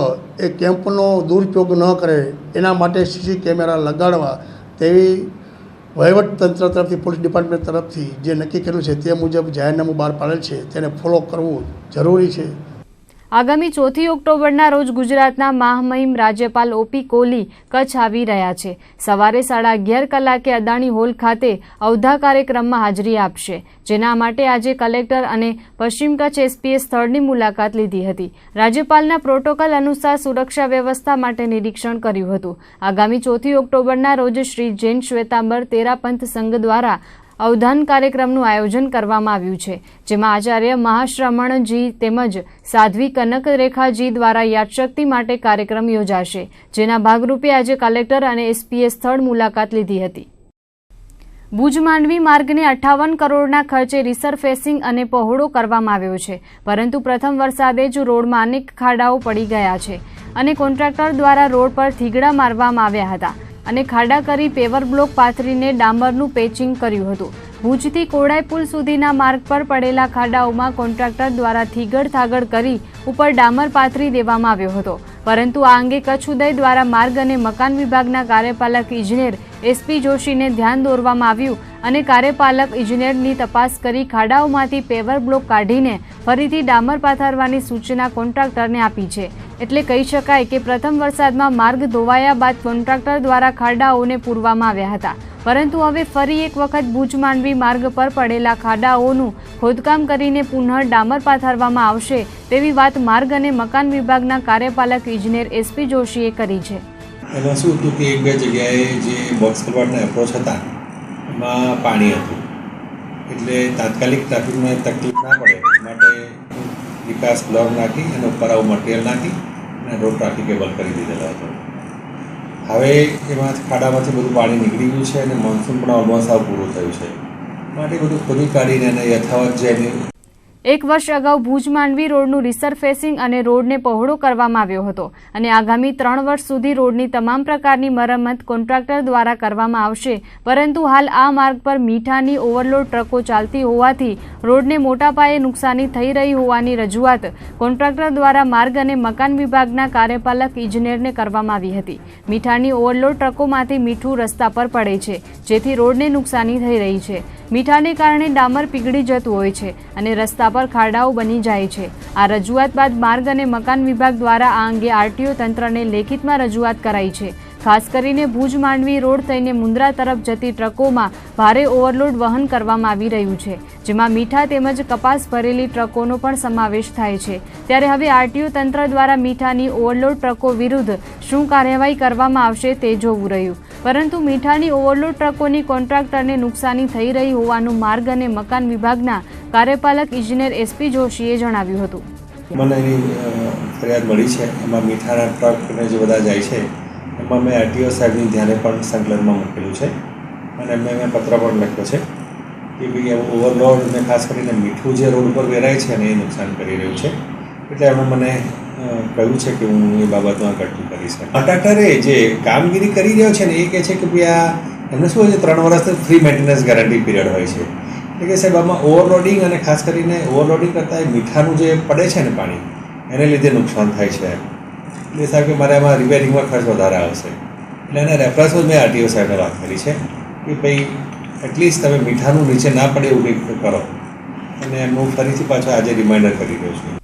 એ કેમ્પનો દુરુપયોગ ન કરે એના માટે CC કેમેરા લગાડવા તેવી વહીવટતંત્ર તરફથી, પોલીસ ડિપાર્ટમેન્ટ તરફથી જે નક્કી કર્યું છે તે મુજબ જાહેરનામું બહાર પાડેલ છે તેને ફોલો કરવું જરૂરી છે. આગામી 4 ઓક્ટોબરના રોજ ગુજરાતના મહામહિમ રાજ્યપાલ OP કોહલી કચ્છ આવી રહ્યા છે. સવારે 11:30 કલાકે અદાણી હોલ ખાતે અવધા કાર્યક્રમમાં હાજરી આપશે, જેના માટે આજે કલેક્ટર અને પશ્ચિમ કચ્છ SPએ સ્થળની મુલાકાત લીધી હતી. રાજ્યપાલના પ્રોટોકોલ અનુસાર સુરક્ષા વ્યવસ્થા માટે નિરીક્ષણ કર્યું હતું. આગામી 4 ઓક્ટોબરના રોજ શ્રી જૈન શ્વેતાંબર તેરા પંથ સંઘ દ્વારા અવધાન કાર્યક્રમનું આયોજન કરવામાં આવ્યું છે, જેમાં આચાર્ય મહાશ્રમણજી તેમજ સાધ્વી કનકરેખાજી દ્વારા યાદશક્તિ માટે કાર્યક્રમ યોજાશે, જેના ભાગરૂપે આજે કલેક્ટર અને SPએ સ્થળ મુલાકાત લીધી હતી. ભુજ માંડવી માર્ગને 58 કરોડના ખર્ચે રિસરફેસિંગ અને પહોળો કરવામાં આવ્યો છે, પરંતુ પ્રથમ વરસાદે જ રોડમાં અનેક ખાડાઓ પડી ગયા છે અને કોન્ટ્રાક્ટર દ્વારા રોડ પર થીગડા મારવામાં આવ્યા હતા અને ખાડા કરી પેવર બ્લોક પાથરીને ડામરનું પેચિંગ કર્યું હતું. ભુજથી કોડાઈ પુલ સુધીના માર્ગ પર પડેલા ખાડાઓમાં કોન્ટ્રાક્ટર દ્વારા થીગડ થાગડ કરી ઉપર ડામર પાથરી દેવામાં આવ્યો હતો, પરંતુ આ અંગે કચ્છ ઉદય દ્વારા માર્ગ અને મકાન વિભાગના કાર્યપાલક ઇજનેર SP જોશીને ધ્યાન દોરવામાં આવ્યું અને કાર્યપાલક ઇજનેરની તપાસ કરી ખાડાઓમાંથી પેવર બ્લોક કાઢીને ફરીથી ડામર પાથરવાની સૂચના કોન્ટ્રાક્ટરને આપી છે. એટલે કહી શકાય કે પ્રથમ વરસાદમાં માર્ગ ધોવાયા બાદ કોન્ટ્રાક્ટર દ્વારા ખાડાઓને પૂરવામાં આવ્યા હતા, પરંતુ હવે ફરી એક વખત ભુજ માંડવી માર્ગ પર પડેલા ખાડાઓનું ખોદકામ કરીને પુનઃ ડામર પાથરવામાં આવશે તેવી વાત માર્ગ અને મકાન વિભાગના કાર્યપાલક ઇજનેર SP જોશીએ કરી છે. એમાં શું હતું કે 1-2 જગ્યાએ જે બોક્સ કલવાડના એપ્રોચ હતા એમાં પાણી હતું, એટલે તાત્કાલિક ટ્રાફિકને તકલીફ ના પડે માટે વિકાસ બ્લોક નાખી અને ઉપર આવું મટીરિયલ નાખી અને રોડ ટ્રાફિકેબલ કરી દીધેલો હતો. હવે એમાં ખાડામાંથી બધું પાણી નીકળી ગયું છે અને મોન્સૂન પણ ઓલમોસ્ટ આવ પૂરું થયું છે, માટે બધું ખોદી કાઢીને એને યથાવત જે એની એક વર્ષ અગાઉ ભુજ માંડવી રોડનું રિસરફેસિંગ અને રોડને પહોળો કરવામાં આવ્યો હતો અને આગામી 3 વર્ષ સુધી રોડની તમામ પ્રકારની મરમ્મત કોન્ટ્રાક્ટર દ્વારા કરવામાં આવશે, પરંતુ હાલ આ માર્ગ પર મીઠાની ઓવરલોડ ટ્રકો ચાલતી હોવાથી રોડને મોટા પાયે નુકસાની થઈ રહી હોવાની રજૂઆત કોન્ટ્રાક્ટર દ્વારા માર્ગ અને મકાન વિભાગના કાર્યપાલક ઇજનેરને કરવામાં આવી હતી. મીઠાની ઓવરલોડ ટ્રકોમાંથી મીઠું રસ્તા પર પડે છે, જેથી રોડને નુકસાની થઈ રહી છે. મીઠાને કારણે ડામર પીગળી જતું હોય છે અને રસ્તા પર ખાડાઓ બની જાય છે. આ રજૂઆત બાદ માર્ગ અને મકાન વિભાગ દ્વારા આ અંગે RTO તંત્રને લેખિતમાં રજૂઆત કરાઈ છે. ખાસ કરીને ભુજ માંડવી રોડ થઈને મુન્દ્રા તરફ જતી ટ્રકોમાં ભારે ઓવરલોડ વહન કરવામાં આવી રહ્યું છે, જેમાં મીઠા તેમજ કપાસ ભરેલી ટ્રકોનો પણ સમાવેશ થાય છે. ત્યારે હવે RTO તંત્ર દ્વારા મીઠાની ઓવરલોડ ટ્રકો વિરુદ્ધ શું કાર્યવાહી કરવામાં આવશે તે જોવું રહ્યું, પરંતુ મીઠાની ઓવરલોડ ટ્રકોની કોન્ટ્રાક્ટરને નુકસાની થઈ રહી હોવાનું માર્ગ અને મકાન વિભાગના કાર્યપાલક ઇજનેર SP જોશીએ જણાવ્યું હતું. મને એની ફરિયાદ મળી છે, એમાં મીઠાના ટ્રકને જે બધા જાય છે એમાં મેં RTO સાહેબની ધ્યાને પણ સંકલનમાં મૂકેલું છે અને મેં પત્ર પણ લખ્યો છે કે ભાઈ ઓવરલોડ અને ખાસ કરીને મીઠું જે રોડ પર વેરાય છે અને એ નુકસાન કરી રહ્યું છે, એટલે એમણે મને કહ્યું છે કે હું એ બાબતમાં કટકી કરીશ. કોન્ટ્રાક્ટરે જે કામગીરી કરી રહ્યો છે ને એ કહે છે કે ભાઈ આ એમને શું હોય છે 3 વર્ષથી ફ્રી મેન્ટેનન્સ ગેરંટી પીરિયડ હોય છે, એટલે કે સાહેબ આમાં ઓવરલોડિંગ અને ખાસ કરીને ઓવરલોડિંગ કરતાં મીઠાનું જે પડે છે ને પાણી એને લીધે નુકસાન થાય છે. એટલે સાહેબ કે મારે આમાં રિપેરિંગમાં ખર્ચ વધારે આવશે, એટલે એને રેફરન્સમાં મેં આરટીઓ સાહેબને વાત કરી છે કે ભાઈ એટલીસ્ટ તમે મીઠાનું નીચે ના પડે એવું કંઈક કરો, અને હું ફરીથી પાછો આજે રિમાઇન્ડર કરી રહ્યો છું.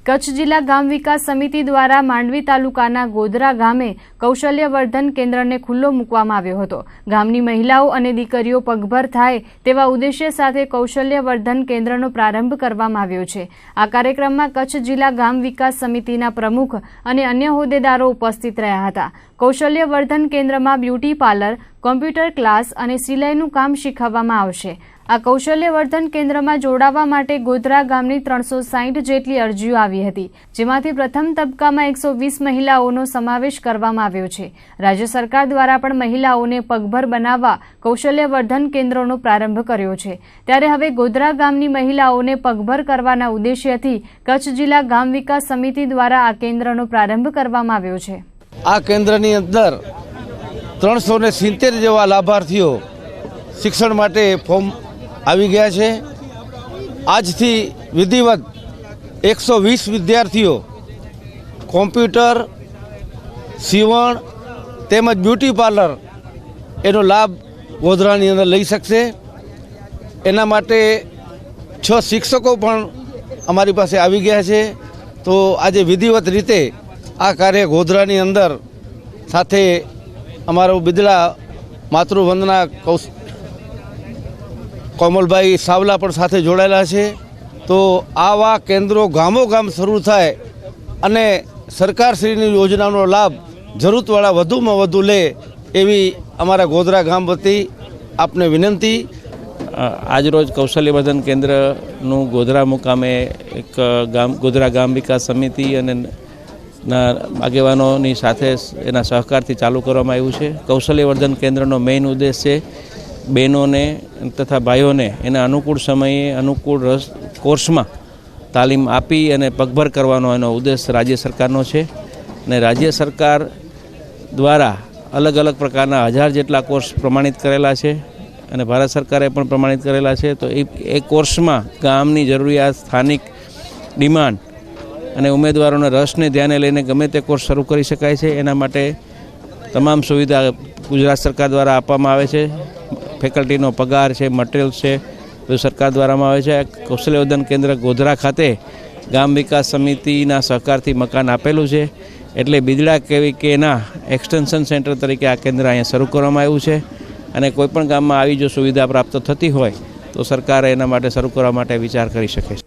કચ્છ જિલ્લા ગામ વિકાસ સમિતિ દ્વારા માંડવી તાલુકાના ગોધરા ગામે કૌશલ્યવર્ધન કેન્દ્રને ખુલ્લો મૂકવામાં આવ્યો હતો. ગામની મહિલાઓ અને દીકરીઓ પગભર થાય તેવા ઉદ્દેશ્ય સાથે કૌશલ્યવર્ધન કેન્દ્રનો પ્રારંભ કરવામાં આવ્યો છે. આ કાર્યક્રમમાં કચ્છ જિલ્લા ગામ વિકાસ સમિતિના પ્રમુખ અને અન્ય હોદ્દેદારો ઉપસ્થિત રહ્યા હતા. કૌશલ્યવર્ધન કેન્દ્રમાં બ્યુટી પાર્લર, કોમ્પ્યુટર ક્લાસ અને સિલાઈનું કામ શીખવવામાં આવશે. આ કૌશલ્યવર્ધન કેન્દ્રમાં જોડાવા માટે ગોધરા ગામની 360 જેટલી અરજીઓ આવી હતી, જેમાંથી પ્રથમ તબક્કામાં 120 મહિલાઓનો સમાવેશ કરવામાં આવ્યો છે. રાજ્ય સરકાર દ્વારા પણ મહિલાઓને પગભર બનાવવા કૌશલ્યવર્ધન કેન્દ્રોનો પ્રારંભ કર્યો છે. ત્યારે હવે ગોધરા ગામની મહિલાઓને પગભર કરવાના ઉદ્દેશ્યથી કચ્છ જિલ્લા ગામ વિકાસ સમિતિ દ્વારા આ કેન્દ્રનો પ્રારંભ કરવામાં આવ્યો છે. આ કેન્દ્રની અંદર 370 જેવા લાભાર્થીઓ શિક્ષણ માટે ફોર્મ આવી ગયા છે. આજથી વિધિવત 120 વિદ્યાર્થીઓ કોમ્પ્યુટર, સીવણ તેમજ બ્યુટી પાર્લર એનો લાભ ગોધરાની અંદર લઈ શકશે. એના માટે 6 શિક્ષકો પણ અમારી પાસે આવી ગયા છે. તો આજે વિધિવત રીતે આ કાર્ય ગોધરાની અંદર સાથે અમારો બિદડા માતૃવંદના કોમલભાઈ સાવલા પણ સાથે જોડાયેલા છે. તો આવા કેન્દ્રો ગામો ગામ શરૂ થાય અને સરકારશ્રીની યોજનાનો લાભ જરૂરતવાળા વધુમાં વધુ લે એવી અમારા ગોધરા ગામ વતી આપને વિનંતી. આજરોજ કૌશલ્યવર્ધન કેન્દ્રનું ગોધરા મુકામે એક ગોધરા ગામ વિકાસ સમિતિ અને આગેવાનોની સાથે એના સહકારથી ચાલુ કરવામાં આવ્યું છે. કૌશલ્યવર્ધન કેન્દ્રનો મેઇન ઉદ્દેશ છે બહેનોને તથા ભાઈઓને એના અનુકૂળ સમયે અનુકૂળ કોર્સમાં તાલીમ આપી અને પગભર કરવાનો એનો ઉદ્દેશ રાજ્ય સરકારનો છે. અને રાજ્ય સરકાર દ્વારા અલગ અલગ પ્રકારના 1000 જેટલા કોર્સ પ્રમાણિત કરેલા છે અને ભારત સરકારે પણ પ્રમાણિત કરેલા છે. તો એ કોર્સમાં ગામની જરૂરિયાત, સ્થાનિક ડિમાન્ડ અને ઉમેદવારોના રસને ધ્યાને લઈને ગમે તે કોર્સ શરૂ કરી શકાય છે. એના માટે તમામ સુવિધા ગુજરાત સરકાર દ્વારા આપવામાં આવે છે. ફેકલ્ટીનો પગાર છે, મટીરિયલ્સ છે, બધું સરકાર દ્વારામાં આવે છે. કૌશલ્યવર્ધન કેન્દ્ર ગોધરા ખાતે ગામ વિકાસ સમિતિના સહકારથી મકાન આપેલું છે. એટલે બિદડા કેના એક્સટેન્શન સેન્ટર તરીકે આ કેન્દ્ર અહીંયા શરૂ કરવામાં આવ્યું છે. અને કોઈપણ ગામમાં આવી જો સુવિધા પ્રાપ્ત થતી હોય તો સરકાર એના માટે શરૂ કરવા માટે વિચાર કરી શકે છે.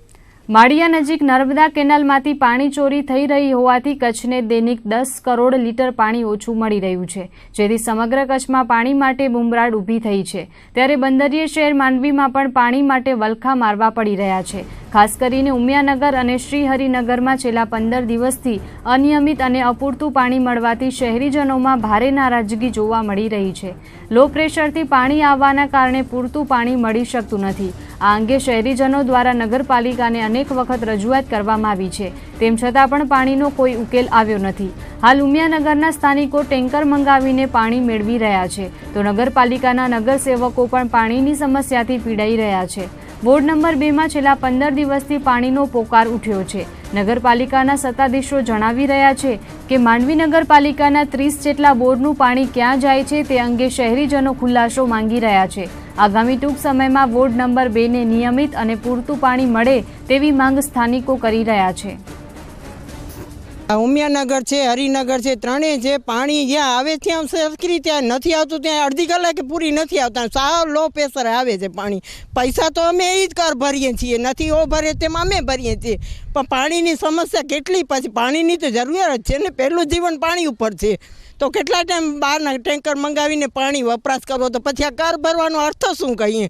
માળિયા નજીક નર્મદા કેનાલમાંથી પાણી ચોરી થઈ રહી હોવાથી કચ્છને દૈનિક 10 કરોડ લીટર પાણી ઓછું મળી રહ્યું છે, જેથી સમગ્ર કચ્છમાં પાણી માટે બુમરાડ ઊભી થઈ છે. ત્યારે બંદરીય શહેર માંડવીમાં પણ પાણી માટે વલખા મારવા પડી રહ્યા છે. ખાસ કરીને ઉમિયાનગર અને શ્રીહરિનગરમાં છેલ્લા 15 દિવસથી અનિયમિત અને અપૂરતું પાણી મળવાથી શહેરીજનોમાં ભારે નારાજગી જોવા મળી રહી છે. લો પ્રેશરથી પાણી આવવાના કારણે પૂરતું પાણી મળી શકતું નથી. આ અંગે શહેરીજનો દ્વારા નગરપાલિકાને અનેક વખત રજૂઆત કરવામાં આવી છે, તેમ છતાં પણ પાણીનો કોઈ ઉકેલ આવ્યો નથી. હાલ ઉમિયાનગરના સ્થાનિકો ટેન્કર મંગાવીને પાણી મેળવી રહ્યા છે, તો નગરપાલિકાના નગરસેવકો પણ પાણીની સમસ્યાથી પીડાઈ રહ્યા છે. વોર્ડ નંબર 2માં છેલ્લા 15 દિવસથી પાણીનો પોકાર ઉઠ્યો છે. નગરપાલિકાના સત્તાધીશો જણાવી રહ્યા છે કે માંડવી નગરપાલિકાના 30 જેટલા બોરનું પાણી ક્યાં જાય છે તે અંગે શહેરીજનો ખુલાસો માંગી રહ્યા છે. આગામી ટૂંક સમયમાં વોર્ડ નંબર 2ને નિયમિત અને પૂરતું પાણી મળે તેવી માંગ સ્થાનિકો કરી રહ્યા છે. ઉમિયાનગર છે, હરિનગર છે, ત્રણેય છે. પાણી જ્યાં આવે ત્યાં સરખી ત્યાં નથી આવતું, ત્યાં અડધી કલાકે પૂરી નથી આવતા. સાવ લો પ્રેશર આવે છે પાણી. પૈસા તો અમે એ જ કર ભરીએ છીએ, નથી ઓ ભરે તેમ અમે ભરીએ છીએ. પણ પાણીની સમસ્યા કેટલી, પછી પાણીની તો જરૂરિયાત છે ને. પહેલું જીવન પાણી ઉપર છે. તો કેટલા ટાઈમ બહારના ટેન્કર મંગાવીને પાણી વપરાશ કરવો, તો પછી આ કર ભરવાનો અર્થ શું કહીએ?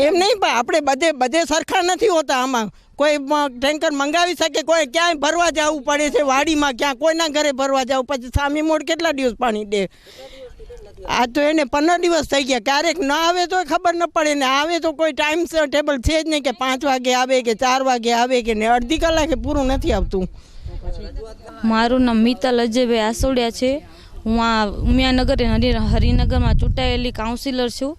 એમ નહીં, આપણે બધે સરખા નથી હોતા. આમાં કોઈ ટેન્કર મંગાવી શકે, કોઈ ક્યાંય ભરવા જવું પડે છે, વાડીમાં ક્યાં કોઈના ઘરે ભરવા જવું, પછી સામી મોડ કેટલા દિવસ પાણી દે. આ તો એને 15 દિવસ થઈ ગયા. ક્યારેક ન આવે તો ખબર ન પડે ને આવે તો કોઈ ટાઈમ ટેબલ છે જ નહીં કે 5 વાગે આવે કે 4 વાગે આવે કે ને અડધી કલાકે પૂરું નથી આવતું. મારું નામ મિત્તલ અજયભાઈ આસોડિયા છે. હું આ ઉમિયાનગર અને હરિનગરમાં ચૂંટાયેલી કાઉન્સિલર છું.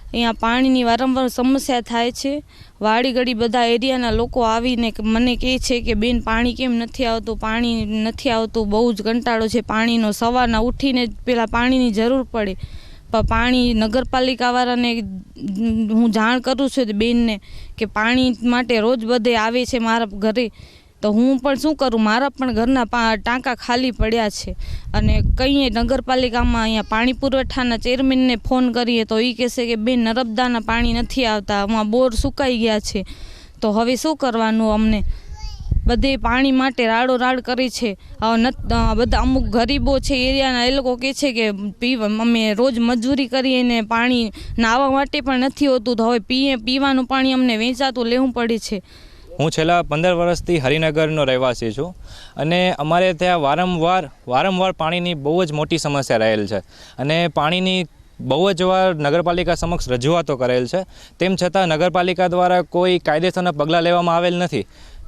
અહીંયા પાણીની વારંવાર સમસ્યા થાય છે. વાડી ઘડી બધા એરિયાના લોકો આવીને મને કહે છે કે બેન પાણી કેમ નથી આવતું, પાણી નથી આવતું, બહુ જ કંટાળો છે પાણીનો. સવારના ઉઠીને જ પહેલાં પાણીની જરૂર પડે, પણ પાણી નગરપાલિકાવાળાને હું જાણ કરું છું બેનને કે પાણી માટે રોજ બધે આવે છે મારા ઘરે, તો હું પણ શું કરું, મારા પણ ઘરના ટાંકા ખાલી પડ્યા છે. અને કંઈ નગરપાલિકામાં અહીંયા પાણી પુરવઠાના ચેરમેનને ફોન કરીએ તો એ કહેશે કે બેન નર્મદાના પાણી નથી આવતા, આમાં બોર સુકાઈ ગયા છે. તો હવે શું કરવાનું, અમને બધે પાણી માટે રાડોરાડ કરી છે. બધા અમુક ગરીબો છે એરિયાના, એ લોકો કહે છે કે અમે રોજ મજૂરી કરીને પાણી નાહવા માટે પણ નથી હોતું, તો હવે પીવાનું પાણી અમને વેચાતું લેવું પડે છે. હું છેલ્લા 15 વર્ષથી હરિનગરનો રહેવાસી છું અને અમારે ત્યાં વારંવાર પાણીની બહુ જ મોટી સમસ્યા રહેલ છે અને પાણીની બહુ જ વાર નગરપાલિકા સમક્ષ રજૂઆતો કરેલ છે. તેમ છતાં નગરપાલિકા દ્વારા કોઈ કાયદેસરના પગલાં લેવામાં આવેલ નથી.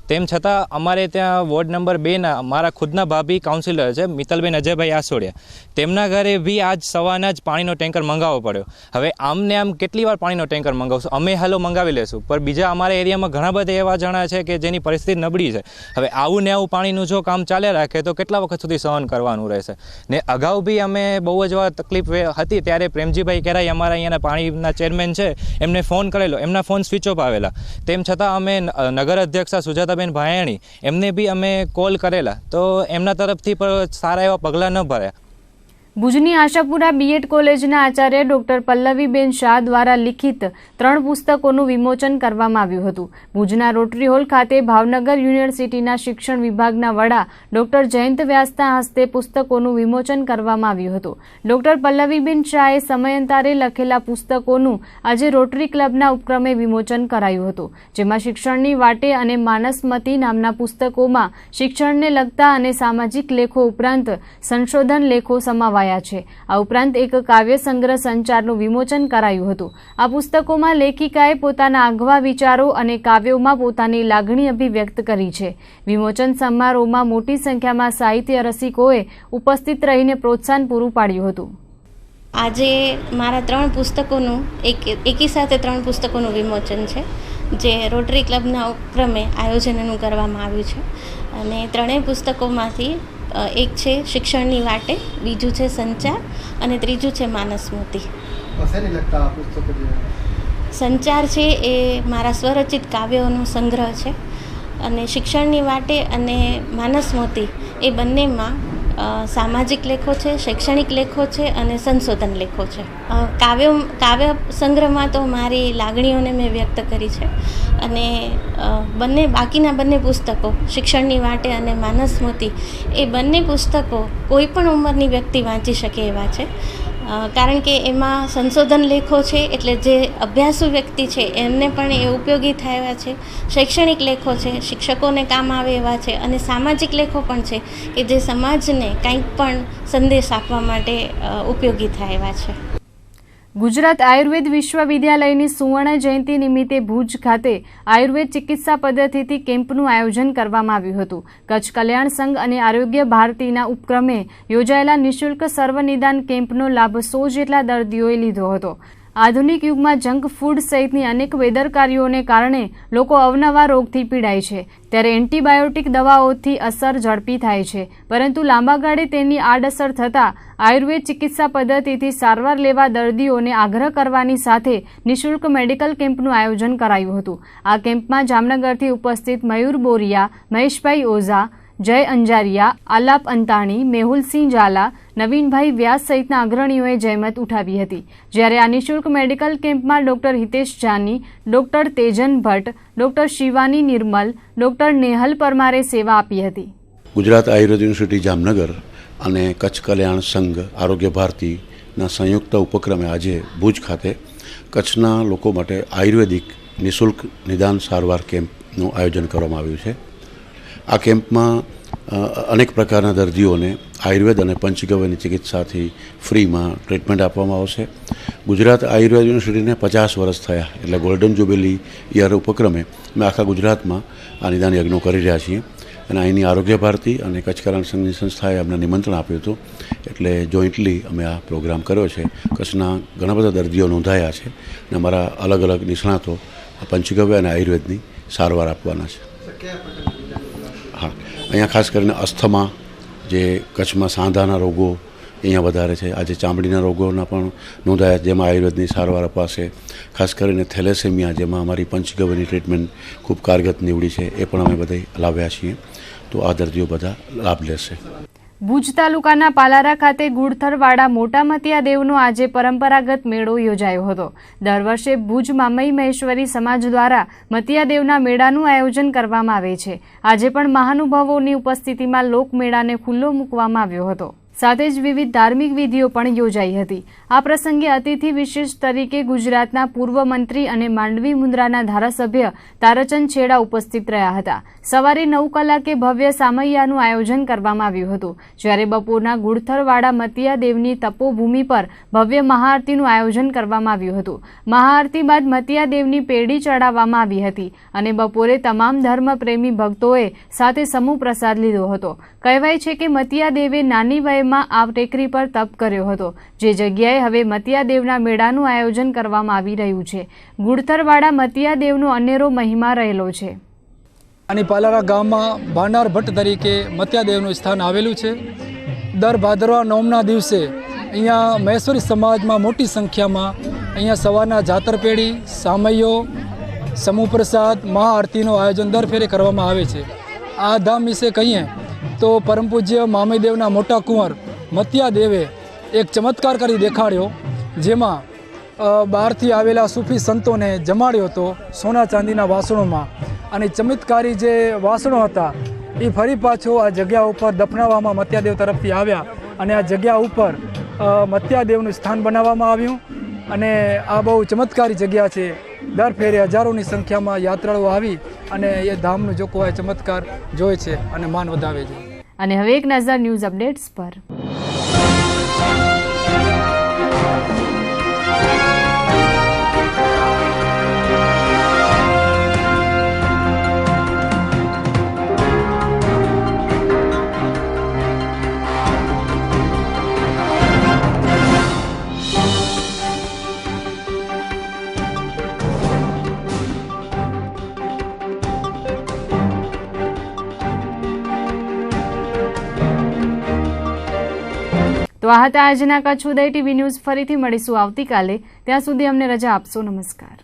તેમ છતાં અમારે ત્યાં વોર્ડ નંબર 2ના મારા ખુદના ભાભી કાઉન્સિલર છે મિત્તલબેન અજયભાઈ આસોડિયા, તેમના ઘરે બી આજ સવારના જ પાણીનો ટેન્કર મંગાવવો પડ્યો. હવે આમને આમ કેટલી વાર પાણીનો ટેન્કર મંગાવશું, અમે હાલો મંગાવી લેશું, પણ બીજા અમારા એરિયામાં ઘણા બધા એવા જણા છે કે જેની પરિસ્થિતિ નબળી છે. હવે આવું ને આવું પાણીનું જો કામ ચાલ્યા રાખે તો કેટલા વખત સુધી સહન કરવાનું રહેશે. ને અગાઉ બી અમે બહુ જ વાર તકલીફ હતી ત્યારે પ્રેમજીભાઈ કેરાઈ અમારા અહીંયાના પાણીના ચેરમેન છે, એમને ફોન કરેલો, એમના ફોન સ્વિચ ઓફ આવેલા. તેમ છતાં અમે નગર અધ્યક્ષા સુજાતા ભાયાણી એમને બી અમે કોલ કરેલા, તો એમના તરફથી પણ સારા એવા પગલાં ન ભર્યા. ભુજની આશાપુરા બીએડ કોલેજના આચાર્ય ડોક્ટર પલ્લવીબેન શાહ દ્વારા લિખિત 3 પુસ્તકોનું વિમોચન કરવામાં આવ્યું હતું. ભુજના રોટરી હોલ ખાતે ભાવનગર યુનિવર્સિટીના શિક્ષણ વિભાગના વડા ડોક્ટર જયંત વ્યાસના હસ્તે પુસ્તકોનું વિમોચન કરવામાં આવ્યું હતું. ડોક્ટર પલ્લવીબેન શાહે સમયાંતરે લખેલા પુસ્તકોનું આજે રોટરી ક્લબના ઉપક્રમે વિમોચન કરાયું હતું, જેમાં શિક્ષણની વાટે અને માનસમતી નામના પુસ્તકોમાં શિક્ષણને લગતા અને સામાજિક લેખો ઉપરાંત સંશોધન લેખો સમાવાયા છે. આ ઉપરાંત એક કાવ્ય સંગ્રહ સંચારનું વિમોચન કરાયું હતું. આ પુસ્તકોમાં લેખિકાએ પોતાના આગવા વિચારો અને કાવ્યોમાં પોતાની લાગણી અભિવ્યક્ત કરી છે. વિમોચન સમારોહમાં મોટી સંખ્યામાં સાહિત્ય રસિકોએ ઉપસ્થિત રહીને પ્રોત્સાહન પૂરું પાડ્યું હતું. આજે મારા 3 પુસ્તકોનું એકી સાથે 3 પુસ્તકોનું વિમોચન છે, જે રોટરી ક્લબના ઉપક્રમે આયોજનનું કરવામાં આવ્યું છે. અને 3 પુસ્તકોમાંથી એક છે શિક્ષણની વાટે, બીજું છે સંચાર અને ત્રીજું છે માનસમતી. સંચાર છે એ મારા સ્વરચિત કાવ્યોનો સંગ્રહ છે અને શિક્ષણની વાટે અને માનસમતી એ બંનેમાં સામાજિક લેખો છે, શૈક્ષણિક લેખો છે અને સંશોધન લેખો છે. કાવ્ય સંગ્રહમાં તો મારી લાગણીઓને મેં વ્યક્ત કરી છે અને બાકીના બંને પુસ્તકો શિક્ષણની વાટે અને માનસમતી એ બંને પુસ્તકો કોઈ પણ ઉંમરની વ્યક્તિ વાંચી શકે એવા છે, કારણ કે એમાં સંશોધન લેખો છે એટલે જે અભ્યાસુ વ્યક્તિ છે એમને પણ એ ઉપયોગી થાય એવા છે, શૈક્ષણિક લેખો છે શિક્ષકોને કામ આવે એવા છે અને સામાજિક લેખો પણ છે કે જે સમાજને કંઈક પણ સંદેશ આપવા માટે ઉપયોગી થાય એવા છે. ગુજરાત આયુર્વેદ વિશ્વવિદ્યાલયની સુવર્ણ જયંતિ નિમિત્તે ભુજ ખાતે આયુર્વેદ ચિકિત્સા પદ્ધતિથી કેમ્પનું આયોજન કરવામાં આવ્યું હતું. કચ્છ કલ્યાણ સંઘ અને આરોગ્ય ભારતીના ઉપક્રમે યોજાયેલા નિઃશુલ્ક સર્વનિદાન કેમ્પનો લાભ 100 જેટલા દર્દીઓએ લીધો હતો. આધુનિક યુગમાં જંક ફૂડ સહિતની અનેક બેદરકારીઓને કારણે લોકો અવનવા રોગથી પીડાય છે, ત્યારે એન્ટીબાયોટિક દવાઓથી અસર ઝડપી થાય છે, પરંતુ લાંબા ગાળે તેની આડઅસર થતાં આયુર્વેદ ચિકિત્સા પદ્ધતિથી સારવાર લેવા દર્દીઓને આગ્રહ કરવાની સાથે નિઃશુલ્ક મેડિકલ કેમ્પનું આયોજન કરાયું હતું. આ કેમ્પમાં જામનગરથી ઉપસ્થિત મયુર બોરિયા, મહેશભાઈ ઓઝા, જય અંજારિયા, આલાપ અંતાણી, મેહુલસિંહ ઝાલા, નવીનભાઈ વ્યાસ સહિતના અગ્રણીઓએ જહેમત ઉઠાવી હતી. જ્યારે આ નિઃશુલ્ક મેડિકલ કેમ્પમાં doctor Hitesh Jani, doctor Tejan Bhatt, doctor Shivani Nirmal, doctor Nehal પરમારે સેવા આપી હતી. ગુજરાત આયુર્વેદ યુનિવર્સિટી જામનગર અને કચ્છ કલ્યાણ સંઘ આરોગ્ય ભારતીના સંયુક્ત ઉપક્રમે આજે ભુજ ખાતે કચ્છના લોકો માટે આયુર્વેદિક નિઃશુલ્ક નિદાન સારવાર કેમ્પનું આયોજન કરવામાં આવ્યું છે. આ કેમ્પમાં અનેક પ્રકારના દર્દીઓને આયુર્વેદ અને પંચગવ્યની ચિકિત્સાથી ફ્રીમાં ટ્રીટમેન્ટ આપવામાં આવશે. ગુજરાત આયુર્વેદ યુનિવર્સિટીને 50 વર્ષ થયા એટલે ગોલ્ડન જ્યુબિલી યર ઉપક્રમે અમે આખા ગુજરાતમાં આ નિદાન યજ્ઞો કરી રહ્યા છીએ અને અહીંની આરોગ્ય ભારતી અને કચ્છ કલ્યાણ સંઘની સંસ્થાએ અમને નિમંત્રણ આપ્યું હતું, એટલે જોઈન્ટલી અમે આ પ્રોગ્રામ કર્યો છે. કચ્છના ઘણા બધા દર્દીઓ નોંધાયા છે અને અમારા અલગ અલગ નિષ્ણાતો પંચગવ્ય અને આયુર્વેદની સારવાર આપવાના છે. હા, અહીંયા ખાસ કરીને અસ્થમા, જે કચ્છમાં સાંધાના રોગો અહીંયા વધારે છે, આજે ચામડીના રોગોના પણ નોંધાયા, જેમાં આયુર્વેદની સારવાર અપાશે. ખાસ કરીને થેલેસેમિયા, જેમાં અમારી પંચગવ્યની ટ્રીટમેન્ટ ખૂબ કારગત નીવડી છે, એ પણ અમે બધા લાવ્યા છીએ. તો આ દર્દીઓ બધા લાભ લેશે. ભુજ તાલુકાના પાલારા ખાતે ગુડથરવાડા મોટા મતિયા દેવનો આજે પરંપરાગત મેળો યોજાયો હતો. દર વર્ષે ભુજ મામઈ મહેશ્વરી સમાજ દ્વારા મતિયા દેવના મેળાનું આયોજન કરવામાં આવે છે. આજે પણ મહાનુભાવોની ઉપસ્થિતિમાં લોકમેળાને ખુલ્લો મૂકવામાં આવ્યો હતો. સાથે જ વિવિધ ધાર્મિક વિધિઓ પણ યોજાઈ હતી. આ પ્રસંગે અતિથિ વિશેષ તરીકે ગુજરાતના પૂર્વ મંત્રી અને માંડવી મુન્દ્રાના ધારાસભ્ય તારાચંદ છેડા ઉપસ્થિત રહ્યા હતા. સવારે 9 કલાકે ભવ્ય સામૈયાનું આયોજન કરવામાં આવ્યું હતું, જ્યારે બપોરના ગુડથરવાડા મતિયા દેવની તપોભૂમિ પર ભવ્ય મહાઆરતીનું આયોજન કરવામાં આવ્યું હતું. મહાઆરતી બાદ મતિયા દેવની પેઢી ચડાવવામાં આવી હતી અને બપોરે તમામ ધર્મપ્રેમી ભક્તોએ સાથે સમૂહ પ્રસાદ લીધો હતો. કહેવાય છે કે મતિયા દેવે નાની વયમાં આ ટેકરી પર તપ કર્યો હતો, જે જગ્યાએ હવે મતિયા દેવના મેળાનું આયોજન કરવામાં આવી રહ્યું છે. ગુડથરવાડા મતિયા દેવનો અનેરો મહિમા રહેલો છે. અને પાલારા ગામમાં ભાંડાર ભટ્ટ તરીકે મતિયા દેવનું સ્થાન આવેલું છે. દર ભાદરવા નોમના દિવસે અહીંયા મહેશ્વરી સમાજમાં મોટી સંખ્યામાં અહીંયા સવારના જાતર પેઢી, સામૈયો, સમૂહ પ્રસાદ, મહાઆરતીનું આયોજન દર ફેરે કરવામાં આવે છે. આ ધામ વિશે કહીએ તો પરમ પૂજ્ય મામઈદેવના મોટા કુંવર મતિયા દેવે એક ચમત્કાર કરી દેખાડ્યો, જેમાં બહારથી આવેલા સૂફી સંતોને જમાડ્યો હતો સોના ચાંદીના વાસણોમાં, અને ચમત્કારી જે વાસણો હતા એ ફરી પાછો આ જગ્યા ઉપર દફનાવવામાં મતિયાદેવ તરફથી આવ્યા, અને આ જગ્યા ઉપર મતિયાદેવનું સ્થાન બનાવવામાં આવ્યું. અને આ બહુ ચમત્કારી જગ્યા છે. દર ફેરે હજારોની સંખ્યામાં યાત્રાળુઓ આવી અને એ ધામનું જોકો આ ચમત્કાર જોવે છે અને માન વધાવે છે. અને હવે એક નજર ન્યૂઝ અપડેટ્સ પર. તો આ હતા આજના કચ્છ ઉદય ટીવી ન્યૂઝ. ફરીથી મળીશું આવતીકાલે. ત્યાં સુધી અમને રજા આપશો. નમસ્કાર.